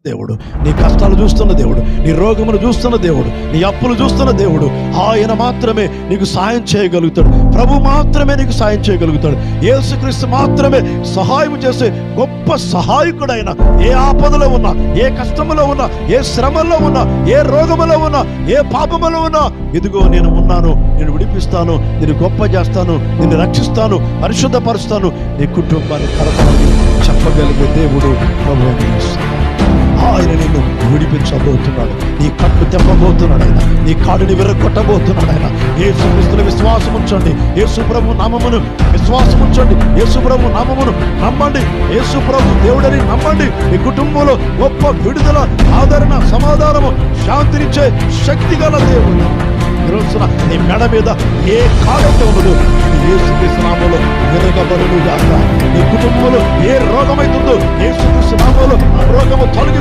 దేవుడు, నీ కష్టాలు చూస్తున్న దేవుడు, నీ రోగమును చూస్తున్న దేవుడు, నీ అప్పులు చూస్తున్న దేవుడు. ఆయన మాత్రమే నీకు సాయం చేయగలుగుతాడు. ప్రభు మాత్రమే నీకు సాయం చేయగలుగుతాడు. యేసుక్రీస్తు మాత్రమే సహాయం చేసే గొప్ప సహాయకుడైన. ఏ ఆపదలో ఉన్నా, ఏ కష్టములో ఉన్నా, ఏ శ్రమల్లో ఉన్నా, ఏ రోగములో ఉన్నా, ఏ పాపములో ఉన్నా, ఇదిగో నేను ఉన్నాను, నేను విడిపిస్తాను, నేను గొప్ప చేస్తాను, నిన్ను రక్షిస్తాను, పరిశుద్ధపరుస్తాను, నీ కుటుంబాన్ని కడతాను చెప్పగలిగే దేవుడు ప్రభు. ఆయన నిన్ను విడిపించబోతున్నాడు. నీ కట్టు తెప్పబోతున్నాడు ఆయన. నీ కాడుని విరగొట్టబోతున్నాడు ఆయన. యేసుక్రీస్తుని విశ్వాసం ఉంచండి. యేసు ప్రభు నామమును విశ్వాసం ఉంచండి. యేసు ప్రభు నామమును నమ్మండి. యేసు ప్రభు దేవుడని నమ్మండి. నీ కుటుంబంలో గొప్ప విడుదల, ఆదరణ, సమాధానము, శాంతినిచ్చే శక్తి గల దేవుడు ఈరోజున నీ మెడ మీద ఏ కాలంతో ఉండదు. యేసుక్రీస్తు నామములో విరగబడును గాక. నీ కుటుంబంలో ఏ రోగమైతుందో యేసుక్రీస్తు నామములో ఆ రోగము తొలగి